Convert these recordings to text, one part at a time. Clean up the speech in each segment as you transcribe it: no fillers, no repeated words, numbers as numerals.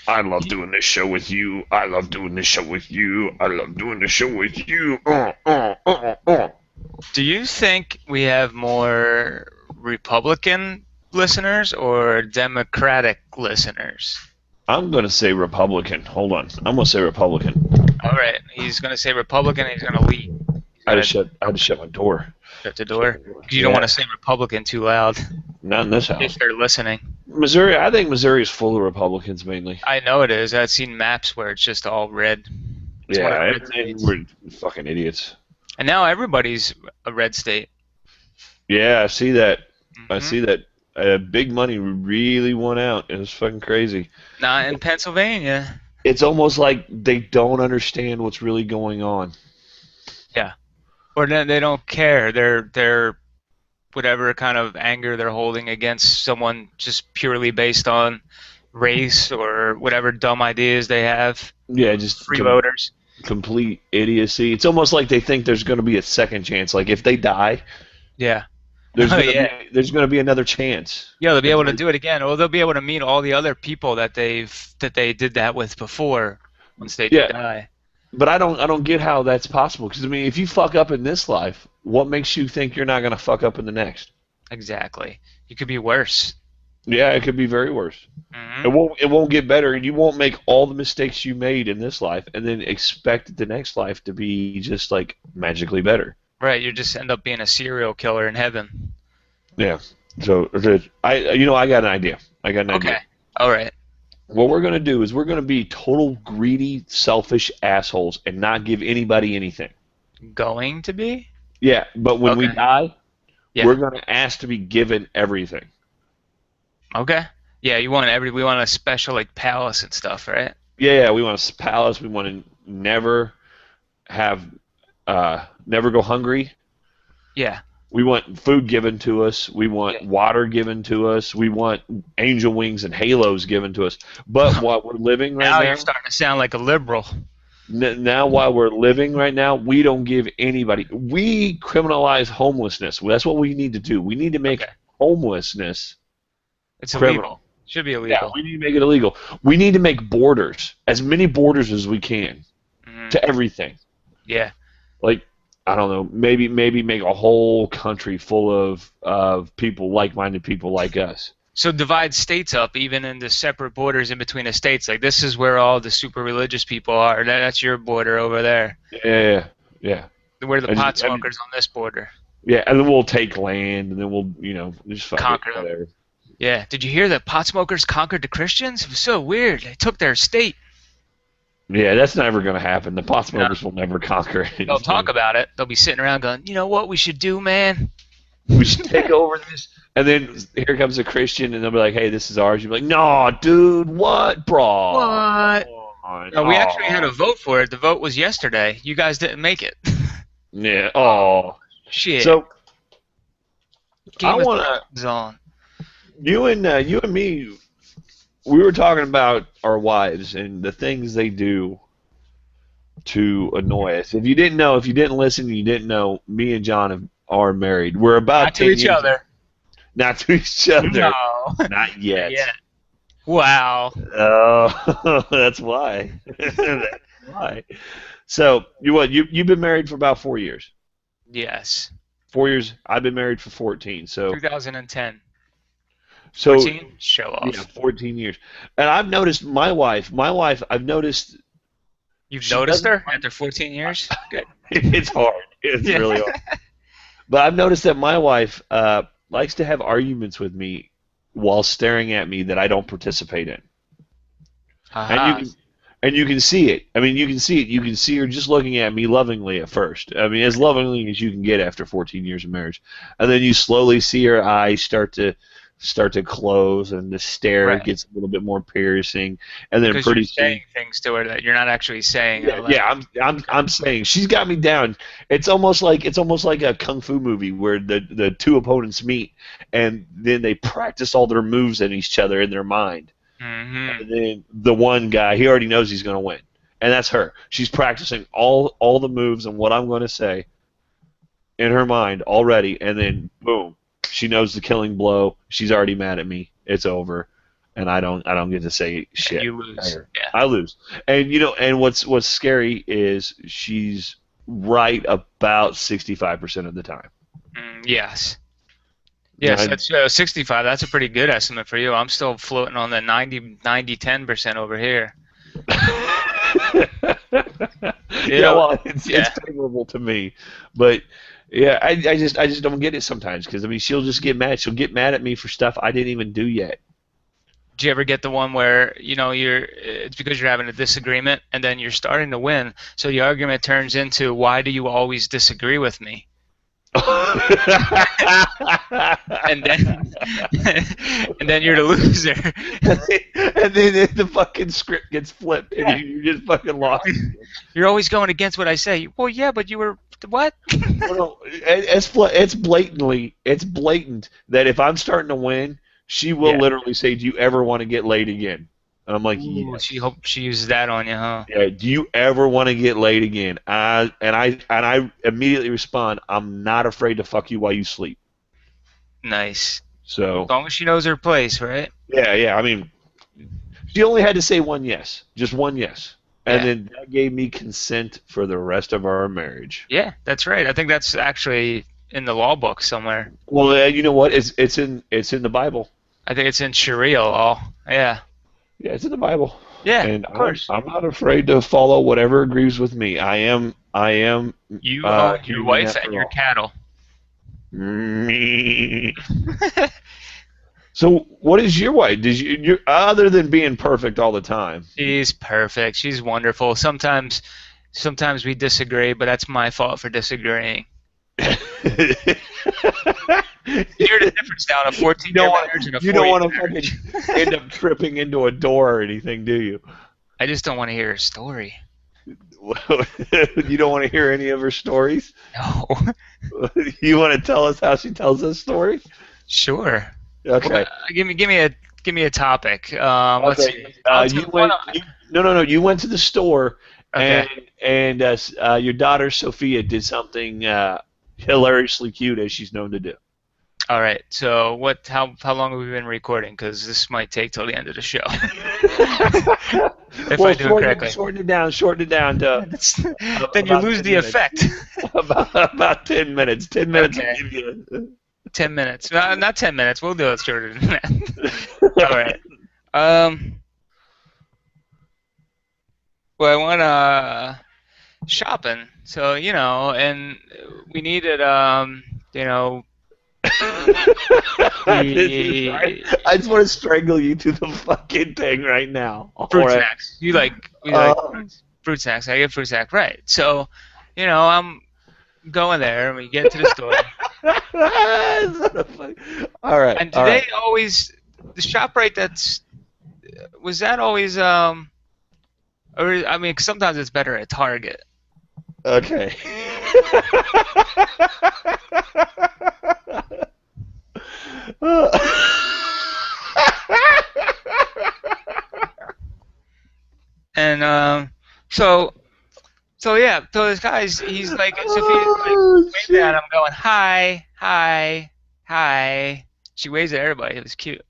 I love doing this show with you. I love doing this show with you. I love doing this show with you. Do you think we have more Republican listeners or Democratic listeners? I'm gonna say Republican. Hold on. I'm gonna say Republican. All right, he's going to say Republican. He's going to leave. He's I going had to to shut. I had to shut my door. shut the Shut door my door. because you don't want Yeah. to say Republican too loud Not in this if house. they're listening. Missouri. I think Missouri is full of Republicans mainly. I know it is. I've seen maps where it's just all red. It's one of the Yeah, red and states. we're fucking idiots. And now everybody's a red state. Yeah, I see that. I Hmm see that. Big money really won out. It was fucking crazy. Not in Pennsylvania. It's almost like they don't understand what's really going on. Yeah. Or they don't care. They're whatever kind of anger they're holding against someone just purely based on race or whatever dumb ideas they have. Yeah, just Freeloaders. complete idiocy. It's almost like they think there's going to be a second chance. Like if they die, Yeah. there's Oh going to yeah. be another chance. Yeah, they'll be able to do it again, or they'll be able to meet all the other people that they did that with before once they do Yeah, die. but I don't get how that's possible. Because I mean, if you fuck up in this life, what makes you think you're not going to fuck up in the next? Exactly. You could be worse. Yeah, it could be very worse. Hmm It won't get better, and you won't make all the mistakes you made in this life, and then expect the next life to be just like magically better. Right, you just end up being a serial killer in heaven. Yeah. So I got an idea. I got an idea. Okay. All right. What we're gonna do is we're gonna be total greedy, selfish assholes and not give anybody anything. Going to be? Yeah, but when we Okay. die, Yeah. we're gonna ask to be given everything. Okay. Yeah, we want a special like palace and stuff, right? Yeah, we want a palace. We want to have, never go hungry. Yeah. We want food given to us. We Yeah. want water given to us. We want angel wings and halos given to us. But while we're living right Now now, you're starting to sound like a liberal. now while we're living right now, we don't give anybody. We criminalize homelessness. Well, that's what we need to do. We need to make Okay. homelessness It's criminal. illegal. Should be Yeah, illegal. we need to make it illegal. We need to make borders, as many borders as we can, Hmm to everything. Yeah. Like, I don't know, maybe make a whole country full of people, like-minded people like us. So divide states up even into separate borders in between the states. Like this is where all the super religious people are. That's your border over there. Yeah, yeah. We're the And pot just, I mean, smokers on this border. yeah, and then we'll take land, and then we'll, just fuck it, Conquer them. whatever. Yeah. Did you hear that pot smokers conquered the Christians? It was so weird. They took their state. Yeah, that's never going to happen. The pot No. smokers will never conquer They'll talk anything. about it. They'll be sitting around going, you know what we should do, man? We should take over this. And then here comes a Christian, and they'll be like, "Hey, this is ours." You'll be like, "No, dude, what, bro? What? Come on. No, we actually had a Oh, vote for it. The vote was yesterday. You guys didn't make it. yeah. Oh, Shit. so I Game of want Thrones on. you and me. We were talking about our wives and the things they do to annoy us. If you didn't know, if you didn't listen, you didn't know. Me and John are married. We're about Not to 10 each years. other. Not to each other. No. Not yet. Yeah. Wow. Oh, that's why. That's why. So you've been married for about 4 years. Yes. 4 years. I've been married for 14. So 2010. so 14? Show yeah, off. 14 years. And I've noticed my wife. My wife. I've noticed You've she noticed doesn't her like. after 14 years? Good. It's hard. It's Yeah. really hard. But I've noticed that my wife likes to have arguments with me while staring at me that I don't participate in. And you Haha. can and you can see it. I mean, you can see it. You can see her just looking at me lovingly at first. I mean, as lovingly as you can get after 14 years of marriage. And then you slowly see her eyes start to close, and the stare Right. gets a little bit more piercing. And then Because pretty you're soon, saying things to her that you're not actually saying yeah, out loud. yeah, I'm saying she's got me down. It's almost like a kung fu movie where the two opponents meet, and then they practice all their moves at each other in their mind. Mm-hmm. And then the one guy, he already knows he's going to win, and that's her. She's practicing all the moves and what I'm going to say in her mind already, and then boom, she knows the killing blow. She's already mad at me. It's over, and I don't get to say And shit. you lose. Yeah. I lose. And and what's scary is she's right about 65% of the time. Yes. And Yes, that's 65. That's a pretty good estimate for you. I'm still floating on the 10% over here. You Yeah, know, well, it's yeah. favorable to me, but yeah, I just don't get it sometimes because I mean she'll just get mad. She'll get mad at me for stuff I didn't even do yet. Do you ever get the one where, it's because you're having a disagreement and then you're starting to win, so the argument turns into, why do you always disagree with me? And then and then you're the loser. And then the fucking script gets flipped, and Yeah. you just fucking You're lost. always, you're always going against what I say. Well, yeah, but you were what? Well, no, it's blatant that if I'm starting to win, she will Yeah. literally say, "Do you ever want to get laid again?" And I'm like, Ooh, she "Yes." hope she uses that on you, huh? Yeah. Do you ever want to get laid again? I immediately respond, "I'm not afraid to fuck you while you sleep." Nice. As So long as she knows her place, right? yeah, yeah. I mean, she only had to say one yes, just one yes, and Yeah. then that gave me consent for the rest of our marriage. Yeah, that's right. I think that's actually in the law book somewhere. Well, you know what? It's in the Bible. I think it's in Sharia law. Yeah. Yeah, it's in the Bible, Yeah, and of I'm course. I'm not afraid to follow whatever agrees with me. I am You own your human wife and after your all. cattle. Me. So, what is your wife? Did you other than being perfect all the time? She's perfect. She's wonderful. Sometimes we disagree, but that's my fault for disagreeing. You hear the difference now in a You 14-year don't want marriage and a you don't 4-year want to marriage. fucking end up tripping into a door or anything, do you? I just don't want to hear her story. You don't want to hear any of her stories. No. You want to tell us how she tells us stories? Sure. Okay. Give me a topic. Let's see. Okay. I'll You tell one. went. No. You went to the store, Okay. and your daughter Sophia did something hilariously cute, as she's known to do. All right. So how long have we been recording? Because this might take till the end of the show if I Well, do it correctly. shorten it down to Then you about lose 10 the minutes. effect. About 10 minutes. 10 minutes. Okay. Will give you. 10 minutes. Not 10 minutes. We'll do it shorter than that. All right. Um. Well, I went shopping, so and we needed This is right. the I just want to strangle you to the fucking thing right now. All fruit right. snacks. We like Um, fruit snacks. I get fruit snack, right? So, I'm going there, and we get to the store. all right. And do All they right. always the ShopRite was that always or I mean 'cause sometimes it's better at Target. Okay. And so yeah, so this guy's he's like Sophia's like Oh, waving at shit. him going hi, hi, hi. She waves at everybody. It was cute.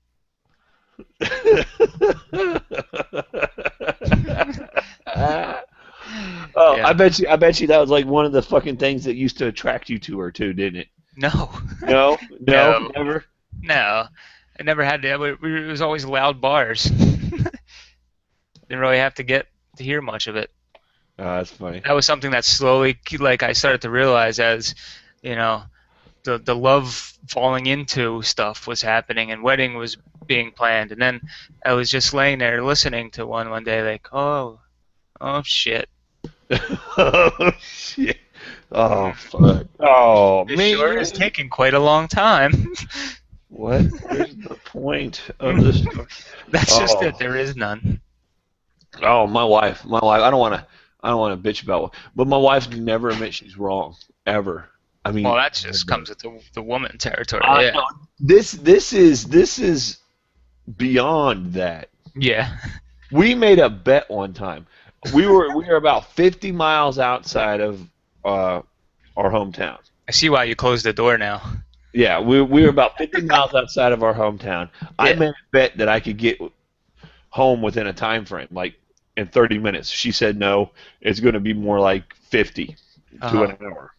Oh, Yeah. I bet you that was like one of the fucking things that used to attract you to her too, didn't it? No. No, no, No. never. No. I never had to. It was always loud bars. Didn't really have to get to hear much of it. Oh, that's funny. That was something that slowly, like, I started to realize as, you know, the love falling into stuff was happening and wedding was being planned. And then I was just laying there listening to one day, like, oh shit. Oh shit. Oh Mm. fuck. Oh This sure is man. taking quite a long time. What is the point of this story? That's just it. Oh, There is none. oh, my wife. My wife. I don't want to bitch about, but my wife never admits she's wrong ever. I Well, mean, that just comes with the woman territory. I Yeah. know this is beyond that. Yeah. We made a bet one time. We were about 50 miles outside of uh, our hometown. I see why you closed the door now. Yeah, we were about 50 miles outside of our hometown. I Yeah. made a bet that I could get home within a time frame, like in 30 minutes. She said no, it's going to be more like 50 to Uh-huh. an hour.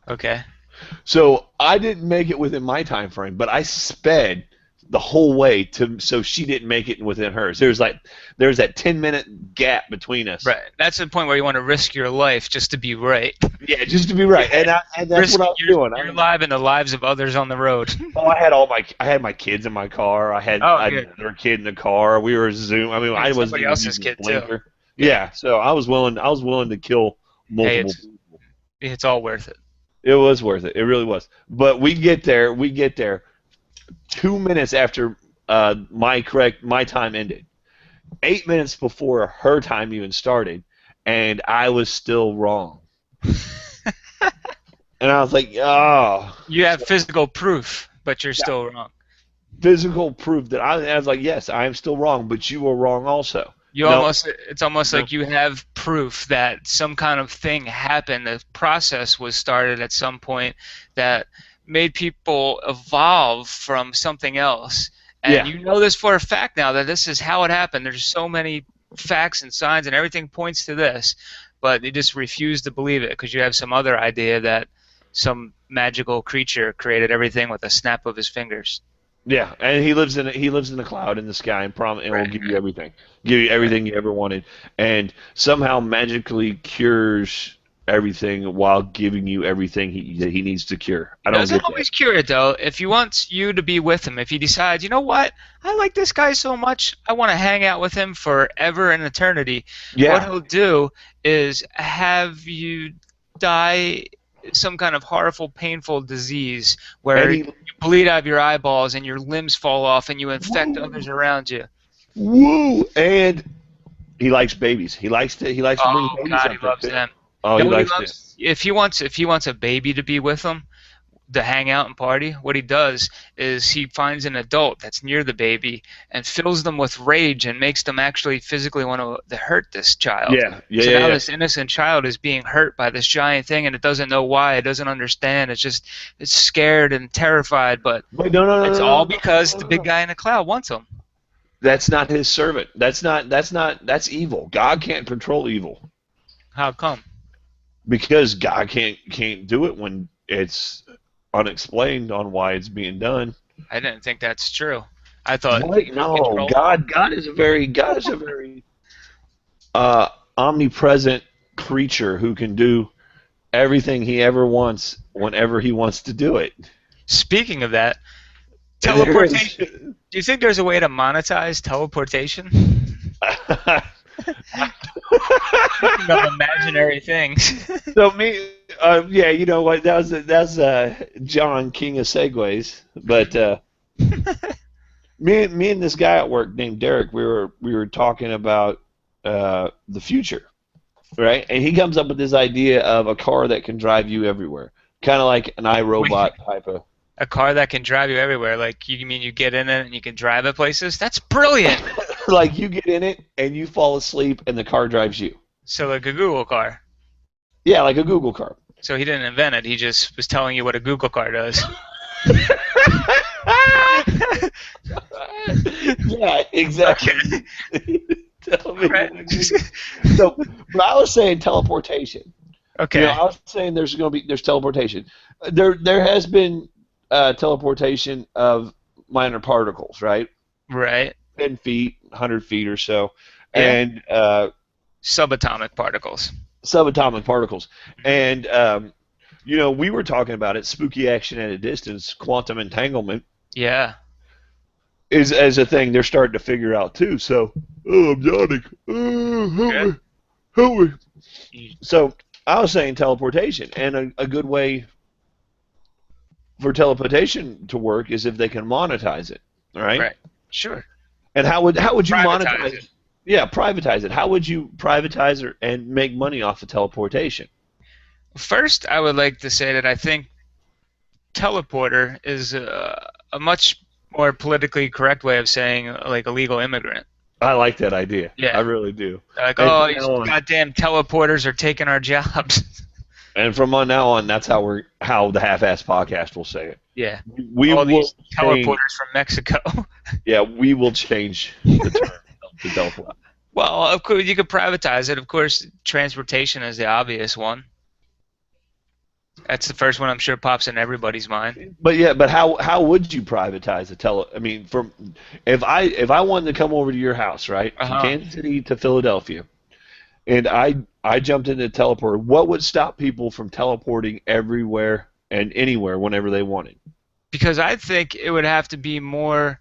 Okay. So I didn't make it within my time frame, but I sped the whole way to so she didn't make it within hers. There's that 10-minute gap between us. Right. That's the point where you want to risk your life just to be right. Yeah, just to be right, and that's what Risk I was doing. your life and the lives of others on the road. I had my kids in my car. Oh, I had good. another kid in the car. We were Zoom. I mean, And I wasn't somebody even else's using the kid too. blinker. Yeah. Yeah, so I was willing to kill Hey, multiple people. it's all worth it. It was worth it. It really was. But we get there 2 minutes after my time ended. 8 minutes before her time even started, and I was still wrong. And I was like, oh. You have physical proof, but you're still wrong. Physical proof that I was like, yes, I am still wrong, but you were wrong also. No, It's almost no, like you have proof that some kind of thing happened, a process was started at some point that made people evolve from something else. And yeah, you know this for a fact now that this is how it happened. There's so many facts and signs and everything points to this, but you just refuse to believe it because you have some other idea that some magical creature created everything with a snap of his fingers. yeah, and he lives in the cloud in the sky and will Right, give you everything, give you right. everything you ever wanted, and somehow magically cures everything while giving you everything that he needs to cure. He I don't doesn't get that. always cure it though. If he wants you to be with him, if he decides, you know what, I like this guy so much, I want to hang out with him forever and eternity, what Yeah, he'll do is have you die some kind of horrible, painful disease and where you he bleed out of your eyeballs and your limbs fall off and you infect woo, others around you. woo, and he likes babies. He likes to bring Oh babies God, up he there loves too. them. Oh, You he know what he likes to. loves? If he wants a baby to be with him, to hang out and party, what he does is he finds an adult that's near the baby and fills them with rage and makes them actually physically want to hurt this child. Yeah, yeah, So yeah, now yeah. this innocent child is being hurt by this giant thing and it doesn't know why, it doesn't understand, it's scared and terrified, but Wait, no, no, no, it's no, all no, no, because no, the no, big no. guy in the cloud wants him. That's not his servant. That's evil. God can't control evil How come? because God can't do it when it's unexplained on why it's being done. I didn't think that's true. I thought What? he could No, control it. God is a very uh, omnipresent creature who can do everything he ever wants whenever he wants to do it. Speaking of that, There is. teleportation. Do you think there's a way to monetize teleportation? Speaking of imaginary things. So me, yeah, you know what? That's John King of Segways. But me and this guy at work named Derek, we were talking about the future, right? And he comes up with this idea of a car that can drive you everywhere, kind of like an Wait, iRobot type of. a car that can drive you everywhere. Like you mean you get in it and you can drive it places? That's brilliant. Like you get in it and you fall asleep and the car drives you. So like a Google car. Yeah, like a Google car. So he didn't invent it. He just was telling you what a Google car does. Yeah, exactly. Okay. Tell me. Right. So, but I was saying teleportation. You know, Okay. I was saying there's teleportation. There has been teleportation of minor particles, right? Right. 10 feet, 100 feet or so, Yeah. and Subatomic particles. subatomic particles. Mhm. And you know, we were talking about it. Spooky action at a distance, quantum entanglement Yeah. is as a thing they're starting to figure out too. So, oh, I'm yawning. Oh, help Good. me, help me. You- So I was saying teleportation, and a good way for teleportation to work is if they can monetize it, all right? Right. Sure. And how would you Privatize monetize? it. Yeah, privatize it. How would you privatize it and make money off of teleportation? First, I would like to say that I think teleporter is a much more politically correct way of saying like illegal immigrant. I like that idea. I Yeah. really do. Like, And oh, from these now on, goddamn teleporters are taking our jobs. and from on now on, that's how the half-ass podcast will say it. Yeah. We All will these change. teleporters from Mexico. Yeah, we will change the term to teleport. Well, of course you could privatize it. Of course, transportation is the obvious one. That's the first one I'm sure pops in everybody's mind. But yeah, but how would you privatize a tele? I mean, from if I wanted to come over to your house, right, from Uh-huh. Kansas City to Philadelphia, and I jumped into the teleporter, what would stop people from teleporting everywhere and anywhere whenever they wanted? Because I think it would have to be more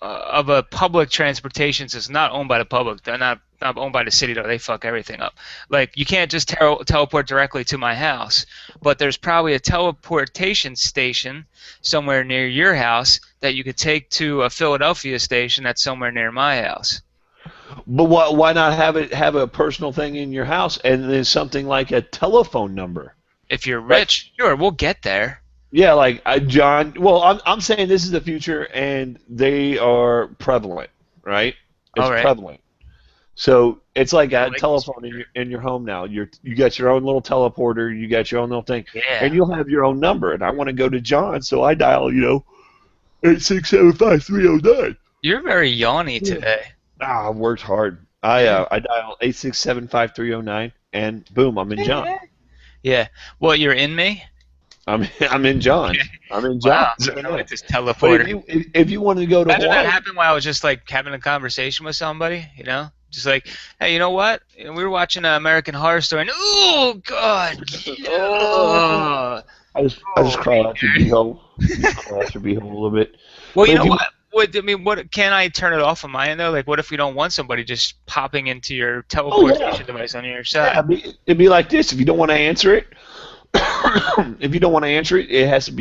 of a public transportation since it's not owned by the public. They're not owned by the city, though. They fuck everything up. Like, you can't just teleport directly to my house, but there's probably a teleportation station somewhere near your house that you could take to a Philadelphia station that's somewhere near my house. But why not have a personal thing in your house and then something like a telephone number? If you're Right. rich, sure, we'll get there. Yeah, like John. Well, I'm saying this is the future, and they are prevalent, right? It's All right. prevalent. So it's like I a like this telephone future. in your home now. You got your own little teleporter. You got your own little thing, and Yeah. you'll have your own number. And I want to go to John, so I dial 8675309. You're very yawny Yeah. today. I worked hard. I dial 8675309, and boom, I'm in John. Yeah. What, you're in me? I'm in John. I'm in John. Wow. So I like this But teleporter. if you wanted to go to Imagine that Hawaii, happened while I was just like having a conversation with somebody, you know? Just like, hey, you know what? We were watching American Horror Story, and oh god, oh, yeah. I just crawl out your beehole. Just crawl out your beehole a little bit. Well, you But if know you what? What I mean, what can I turn it off on my end though? Like, what if we don't want somebody just popping into your oh yeah, teleportation device on your yeah, side? it'd be like this. If you don't want to answer it, if you don't want to answer it, it has to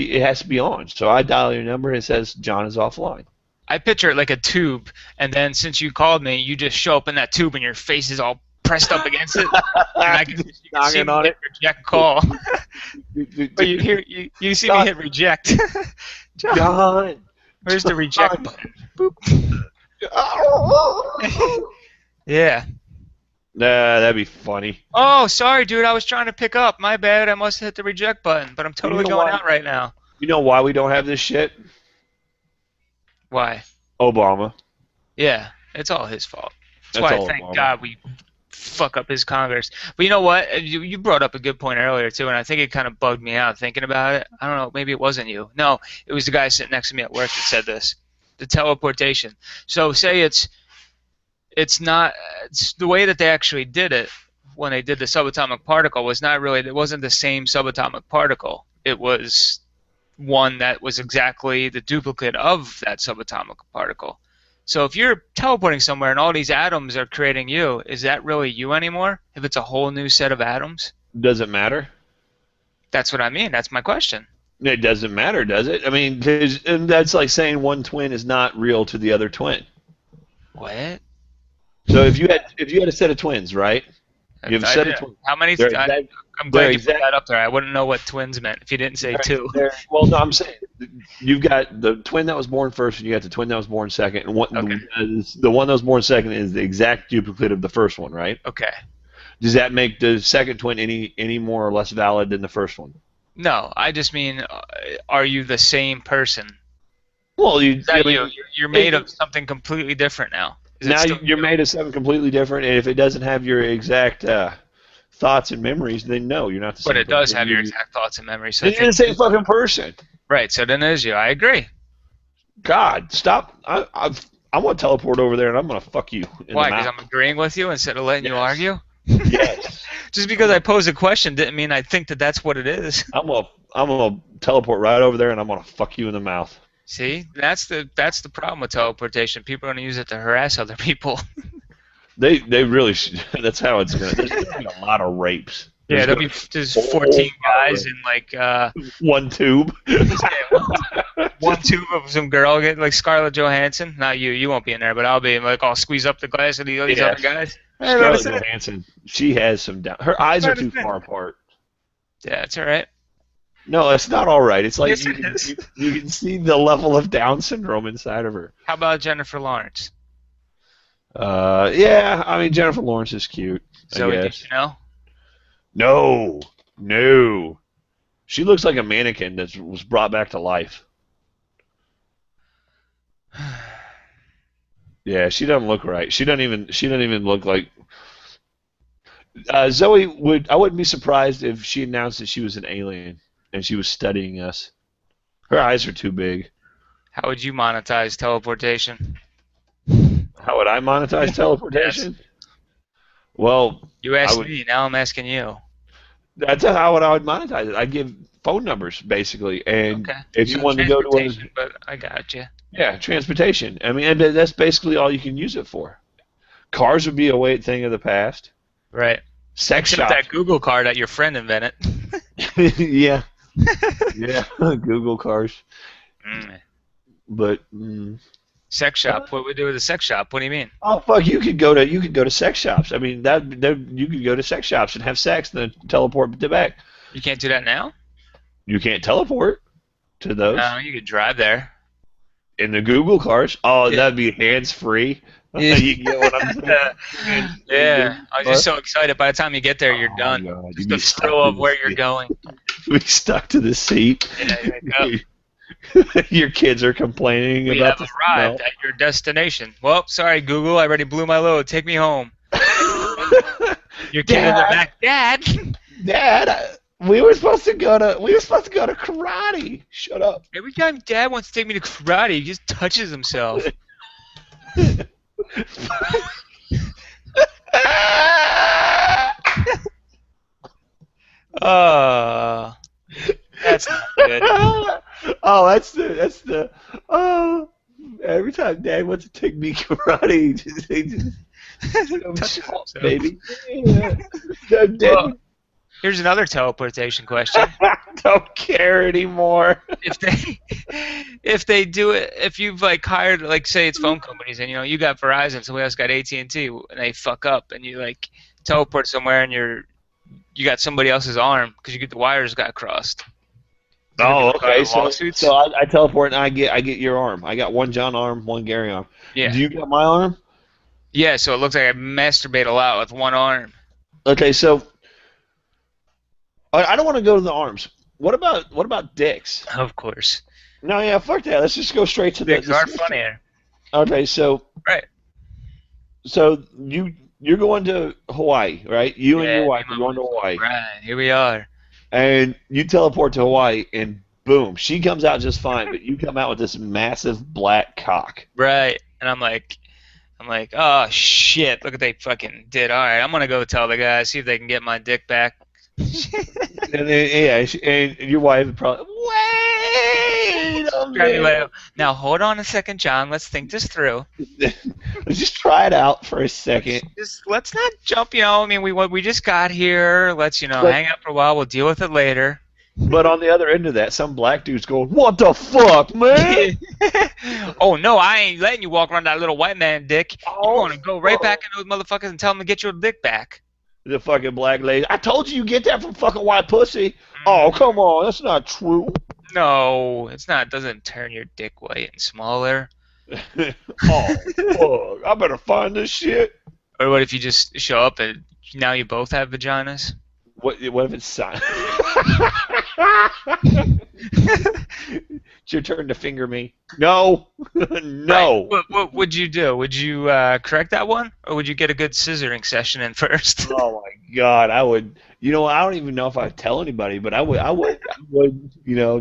be on. So I dial your number and it says John is offline. I picture it like a tube, and then since you called me, you just show up in that tube, and your face is all pressed up against it, and you can see Knocking me on hit it. reject call. But you see me John, hit reject. John, John, where's the reject John. button? Boop. Yeah. Nah, that'd be funny. Oh, sorry, dude. I was trying to pick up. My bad. I must have hit the reject button, but I'm You totally know going why? out right now. You know why we don't have this shit? Why? Obama. Yeah, it's all his fault. That's That's why all thank Obama. God we fuck up his Congress. But you know what? You brought up a good point earlier too, and I think it kind of bugged me out thinking about it. I don't know. Maybe it wasn't you. No, it was the guy sitting next to me at work that said this. The teleportation. So say it's not it's the way that they actually did it when they did the subatomic particle was not really it wasn't the same subatomic particle. It was one that was exactly the duplicate of that subatomic particle. So if you're teleporting somewhere and all these atoms are creating you, is that really you anymore? If it's a whole new set of atoms? Does it matter? That's what I mean. That's my question. It doesn't matter, does it? I mean, and that's like saying one twin is not real to the other twin. What? So if you had a set of twins, right? You have a set of twins. How many? They're exact. I'm They're glad you put exact. that up there. I wouldn't know what twins meant if you didn't say two. Well, no, I'm saying you've got the twin that was born first, and you got the twin that was born second, and Okay. the one that was born second is the exact duplicate of the first one, right? Okay. Does that make the second twin any more or less valid than the first one? No, I just mean, are you the same person? Well, Is that you? You're made of something completely different now. Is it now still you're you? made of something completely different, and if it doesn't have your exact thoughts and memories, then no, you're not the same. But it does person. have your exact thoughts and memories. So Then you're the same fucking person. right. So then it is you. I agree. God, stop! I want to teleport over there, and I'm gonna fuck you in Why? the Because mouth. I'm agreeing with you instead of letting you Yes. argue. Yes, Just because I posed a question didn't mean I think that that's what it is. I'm gonna teleport right over there, and I'm gonna fuck you in the mouth. See, that's the problem with teleportation. People are going to use it to harass other people. They really should. That's how it's gonna. There's gonna be a lot of rapes. Yeah, There's there'll gonna be just 14 guys in like be one tube. one tube of some girl getting like Scarlett Johansson. Not you. You won't be in there, but I'll be. Like I'll squeeze up the glass of these Yes. other guys. Hey, Scarlett notice it? Johansson. She has some down. Her eyes are too far apart. Yeah, it's all right. No, it's not all right. It's like Yes, you it can, is. you can see the level of Down syndrome inside of her. How about Jennifer Lawrence? Yeah, I mean Jennifer Lawrence is cute. I Zoe guess. Deschanel? No, no. She looks like a mannequin that was brought back to life. Yeah, she doesn't look right. She doesn't even look like Zoe would. I wouldn't be surprised if she announced that she was an alien and she was studying us. Her eyes are too big. How would you monetize teleportation? How would I monetize Yes. teleportation? Well, You I asked would. me, now I'm asking you. That's how I would monetize it. I'd give phone numbers basically, and Okay. if you So wanted to go to transportation, a but I got you. yeah transportation. I mean, and that's basically all you can use it for. Cars would be a way thing of the past. Right. Sex Except that shops. Google car that your friend invented. Yeah, yeah. Google cars, Mm. but Sex shop. What would we do with a sex shop? What do you mean? oh fuck, you could go to sex shops. I mean you could go to sex shops and have sex and then teleport to back. You can't do that now? You can't teleport to those No, you could drive there. in the Google cars. Oh, Yeah. that'd be hands free. Yeah. You get what I'm saying? Hands free Yeah. Google I was car. just so excited. By the time you get there, you're Oh done. god, Just you'd the be stuck thrill to of the where you're seat. going. You'd be stuck to the seat. Yeah, you're like, oh, Your kids are complaining we about have the arrived smell. at your destination. Well, sorry, Google. I already blew my load. Take me home. Your kid in the Dad, back. Dad. Dad, we were supposed to go to karate. Shut up. Every time Dad wants to take me to karate, he just touches himself. Oh, that's not good. Oh, that's the oh. Every time Dad wants to take me karate, he just Touches shut, himself. baby. Yeah. No, Dad Well, here's another teleportation question. don't care anymore. If they if they do it, if you've like hired, like, say it's phone companies, and you got Verizon, somebody else got AT&T, and they fuck up, and you like teleport somewhere, and you got somebody else's arm because you get the wires got crossed. Do you ever Oh, get okay. lawsuits? So I teleport and I get your arm. I got one John arm, one Gary arm. Yeah. Do you got my arm? Yeah, so it looks like I masturbate a lot with one arm. Okay, so I don't want to go to the arms. What about dicks? Of course. No, yeah, fuck that. Let's just go straight to Dicks the are funnier. Okay, so Right. you're going to Hawaii, right? You and your Yeah, me wife and are my going to Hawaii, Right, here we are. and you teleport to Hawaii, and boom, she comes out just fine, but you come out with this massive black cock. Right. And I'm like, oh shit, look what they fucking did. Alright, I'm gonna go tell the guys, see if they can get my dick back. And then, yeah, and your wife would probably wait a Try me minute. later. Now hold on a second, John. Let's think this through. Let's just try it out for a second. Let's not jump. I mean, we just got here. Let's But hang out for a while. We'll deal with it later. but on the other end of that, some black dude's going, "What the fuck, man? Oh no, I ain't letting you walk around that little white man dick. You Oh, want to go right back into those motherfuckers and tell them to get your dick back. the fucking black lady. I told you get that from fucking white pussy. Oh, come on, that's not true. No, it's not. It doesn't turn your dick white and smaller. Oh, fuck. I better find this shit. Or what if you just show up and now you both have vaginas? What if it's sign? It's your turn to finger me. No. No. Right. What would you do? Would you correct that one, or would you get a good scissoring session in first? Oh my God, I would. I don't even know if I'd tell anybody, but I would,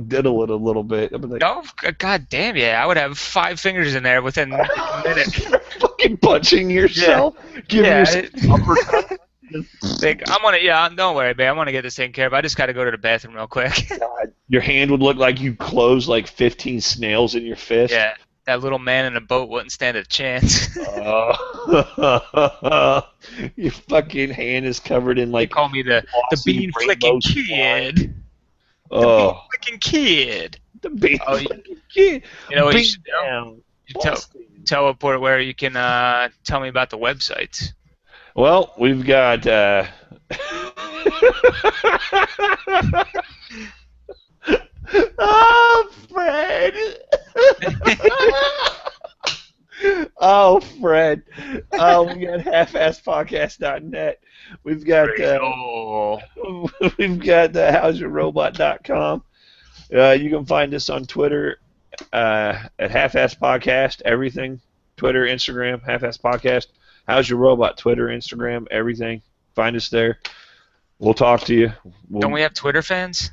diddle it a little bit. I'd be like, Oh, god damn, yeah. I would have 5 fingers in there within a minute. you're fucking punching yourself, giving Yeah. yourself an uppercut. Like, don't worry, babe. I want to get this taken care of. I just got to go to the bathroom real quick. God, your hand would look like you closed like 15 snails in your fist. Yeah, that little man in a boat wouldn't stand a chance. Your fucking hand is covered in They like call me the glossy bean rainbow flicking kid. slime. The bean Oh, flicking kid. the bean Oh, flicking kid. You know what you Beat should do? down. You teleport where you can tell me about the websites. Well, we've got oh, Fred. Oh, Fred. We got halfassedpodcast.net. We've got Oh, we've got howsyourrobot.com. You can find us on Twitter at half-ass podcast, everything. Twitter, Instagram, Half-Ass Podcast. How's your robot? Twitter, Instagram, everything. Find us there. We'll talk to you. Don't we have Twitter fans?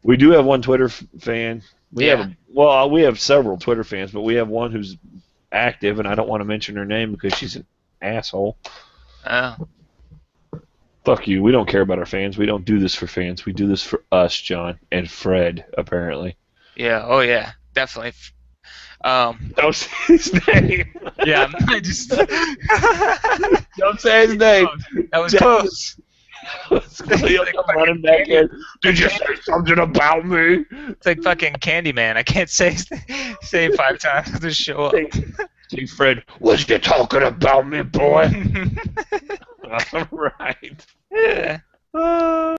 We do have one Twitter fan. We Yeah. we have several Twitter fans, but we have one who's active, and I don't want to mention her name because she's an asshole. Oh. Fuck you. We don't care about our fans. We don't do this for fans. We do this for us, John, and Fred, apparently. Yeah. Oh yeah. Definitely. Don't say his name. Yeah. I just. Don't say his name. That was close. He'll come running back in. Did you say something about me? It's like fucking Candyman. I can't say it 5 times. I'll just show up. Hey, Fred, was you talking about me, boy? All right. Yeah.